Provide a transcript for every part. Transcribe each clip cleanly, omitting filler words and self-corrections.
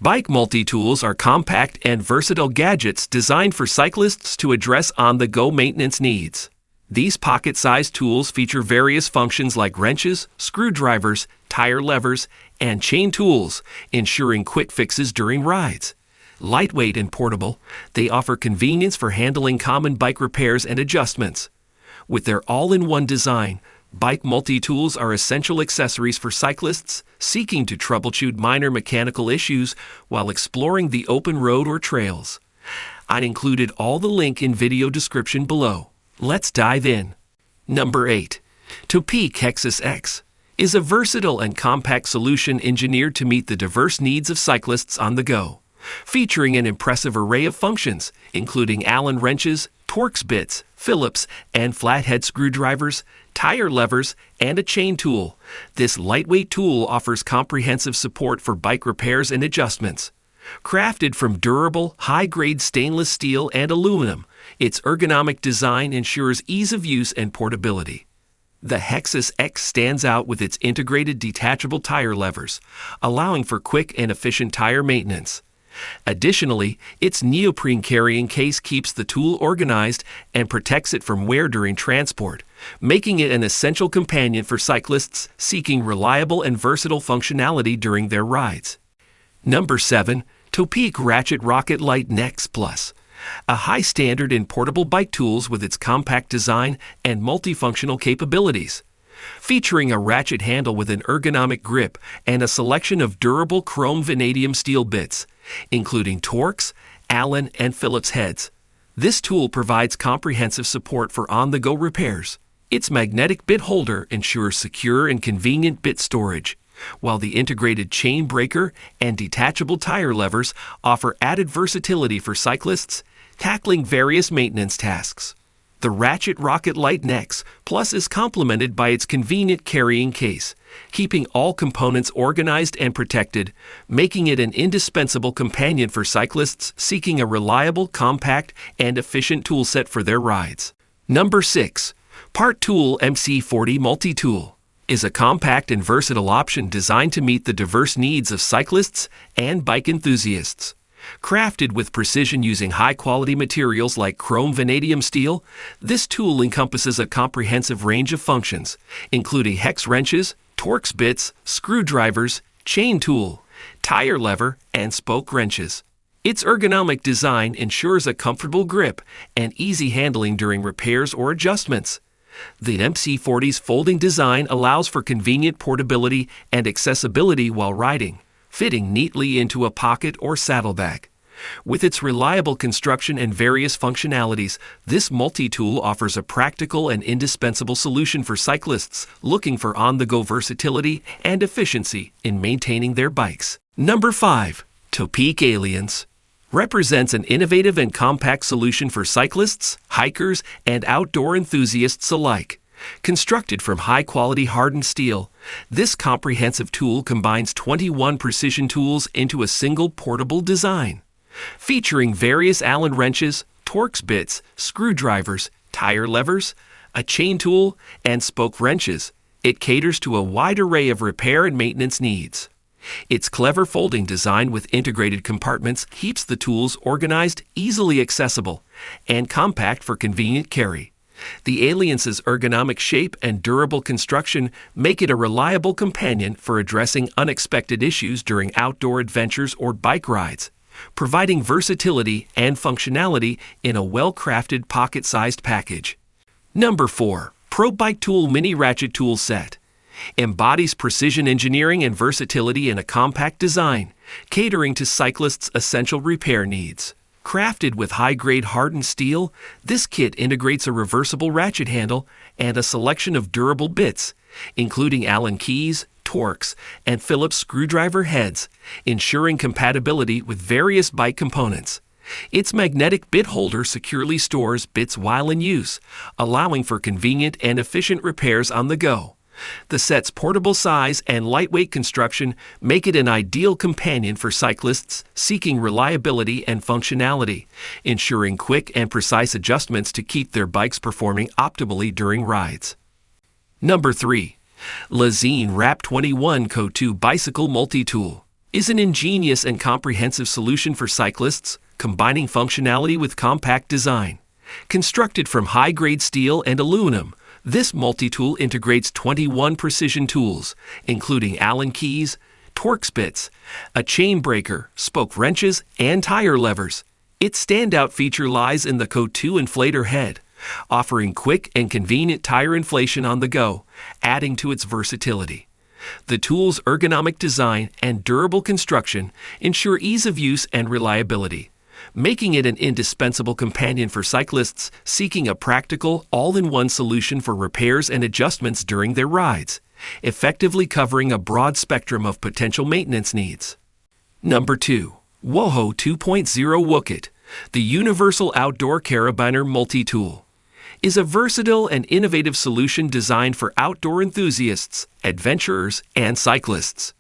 Bike multi-tools are compact and versatile gadgets designed for cyclists to address on-the-go maintenance needs. These pocket-sized tools feature various functions like wrenches, screwdrivers, tire levers, and chain tools, ensuring quick fixes during rides. Lightweight and portable, they offer convenience for handling common bike repairs and adjustments. With their all-in-one design, bike multi-tools are essential accessories for cyclists seeking to troubleshoot minor mechanical issues while exploring the open road or trails. I included all the link in video description below. Let's dive in. Number 8. Topeak Hexus X is a versatile and compact solution engineered to meet the diverse needs of cyclists on the go. Featuring an impressive array of functions, including Allen wrenches, Torx bits, Phillips and flathead screwdrivers, tire levers, and a chain tool. This lightweight tool offers comprehensive support for bike repairs and adjustments. Crafted from durable, high-grade stainless steel and aluminum, its ergonomic design ensures ease of use and portability. The Hexus X stands out with its integrated detachable tire levers, allowing for quick and efficient tire maintenance. Additionally, its neoprene carrying case keeps the tool organized and protects it from wear during transport, making it an essential companion for cyclists seeking reliable and versatile functionality during their rides. Number 7. Topeak Ratchet Rocket Lite Nex Plus. A high standard in portable bike tools with its compact design and multifunctional capabilities. Featuring a ratchet handle with an ergonomic grip and a selection of durable chrome vanadium steel bits, including Torx, Allen, and Phillips heads. This tool provides comprehensive support for on-the-go repairs. Its magnetic bit holder ensures secure and convenient bit storage, while the integrated chain breaker and detachable tire levers offer added versatility for cyclists tackling various maintenance tasks. The Ratchet Rocket Lite Nex Plus is complemented by its convenient carrying case, keeping all components organized and protected, making it an indispensable companion for cyclists seeking a reliable, compact, and efficient toolset for their rides. Number 6. Part Tool MC40 Multitool is a compact and versatile option designed to meet the diverse needs of cyclists and bike enthusiasts. Crafted with precision using high-quality materials like chrome vanadium steel, this tool encompasses a comprehensive range of functions, including hex wrenches, Torx bits, screwdrivers, chain tool, tire lever, and spoke wrenches. Its ergonomic design ensures a comfortable grip and easy handling during repairs or adjustments. The MC40's folding design allows for convenient portability and accessibility while riding, fitting neatly into a pocket or saddlebag. With its reliable construction and various functionalities, this multi-tool offers a practical and indispensable solution for cyclists looking for on-the-go versatility and efficiency in maintaining their bikes. Number 5. Topeak Aliens represents an innovative and compact solution for cyclists, hikers, and outdoor enthusiasts alike. Constructed from high-quality hardened steel, this comprehensive tool combines 21 precision tools into a single portable design. Featuring various Allen wrenches, Torx bits, screwdrivers, tire levers, a chain tool, and spoke wrenches, it caters to a wide array of repair and maintenance needs. Its clever folding design with integrated compartments keeps the tools organized, easily accessible, and compact for convenient carry. The Aliens' ergonomic shape and durable construction make it a reliable companion for addressing unexpected issues during outdoor adventures or bike rides, providing versatility and functionality in a well-crafted pocket-sized package. Number 4. Pro Bike Tool Mini Ratchet Tool Set embodies precision engineering and versatility in a compact design, catering to cyclists' essential repair needs. Crafted with high-grade hardened steel, this kit integrates a reversible ratchet handle and a selection of durable bits, including Allen keys, Torx, and Phillips screwdriver heads, ensuring compatibility with various bike components. Its magnetic bit holder securely stores bits while in use, allowing for convenient and efficient repairs on the go. The set's portable size and lightweight construction make it an ideal companion for cyclists seeking reliability and functionality, ensuring quick and precise adjustments to keep their bikes performing optimally during rides. Number 3. Lezyne Wrap 21 Co2 Bicycle Multi-Tool is an ingenious and comprehensive solution for cyclists, combining functionality with compact design. Constructed from high-grade steel and aluminum, this multi-tool integrates 21 precision tools, including Allen keys, Torx bits, a chain breaker, spoke wrenches, and tire levers. Its standout feature lies in the CO2 inflator head, offering quick and convenient tire inflation on the go, adding to its versatility. The tool's ergonomic design and durable construction ensure ease of use and reliability, making it an indispensable companion for cyclists seeking a practical, all-in-one solution for repairs and adjustments during their rides, effectively covering a broad spectrum of potential maintenance needs. Number 2. Woho 2.0 Wokit, the Universal Outdoor Carabiner Multi-Tool, is a versatile and innovative solution designed for outdoor enthusiasts, adventurers, and cyclists.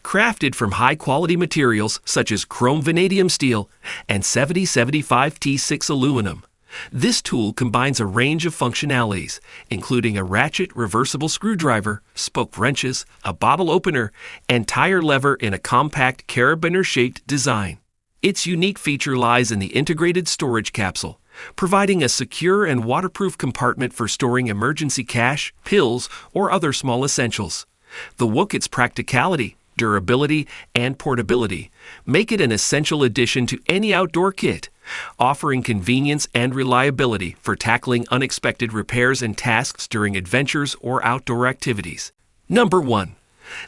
Crafted from high-quality materials such as chrome vanadium steel and 7075 T6 aluminum, this tool combines a range of functionalities, including a ratchet reversible screwdriver, spoke wrenches, a bottle opener, and tire lever in a compact carabiner-shaped design. Its unique feature lies in the integrated storage capsule, providing a secure and waterproof compartment for storing emergency cash, pills, or other small essentials. The Wokit's practicality, durability, and portability make it an essential addition to any outdoor kit, offering convenience and reliability for tackling unexpected repairs and tasks during adventures or outdoor activities. Number 1.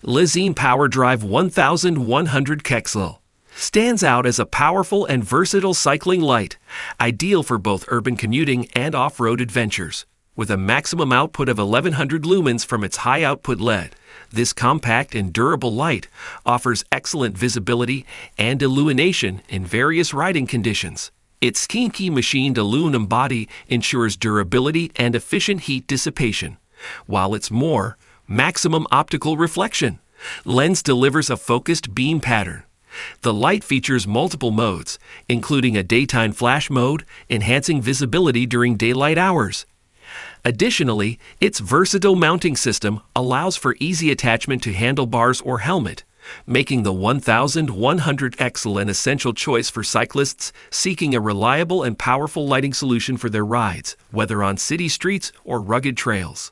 Lezyne PowerDrive 1100 hexus stands out as a powerful and versatile cycling light, ideal for both urban commuting and off-road adventures. With a maximum output of 1100 lumens from its high-output LED, this compact and durable light offers excellent visibility and illumination in various riding conditions. Its kinky machined aluminum body ensures durability and efficient heat dissipation, while its maximum optical reflection lens delivers a focused beam pattern. The light features multiple modes, including a daytime flash mode, enhancing visibility during daylight hours. Additionally, its versatile mounting system allows for easy attachment to handlebars or helmet, making the 1100 hexus an essential choice for cyclists seeking a reliable and powerful lighting solution for their rides, whether on city streets or rugged trails.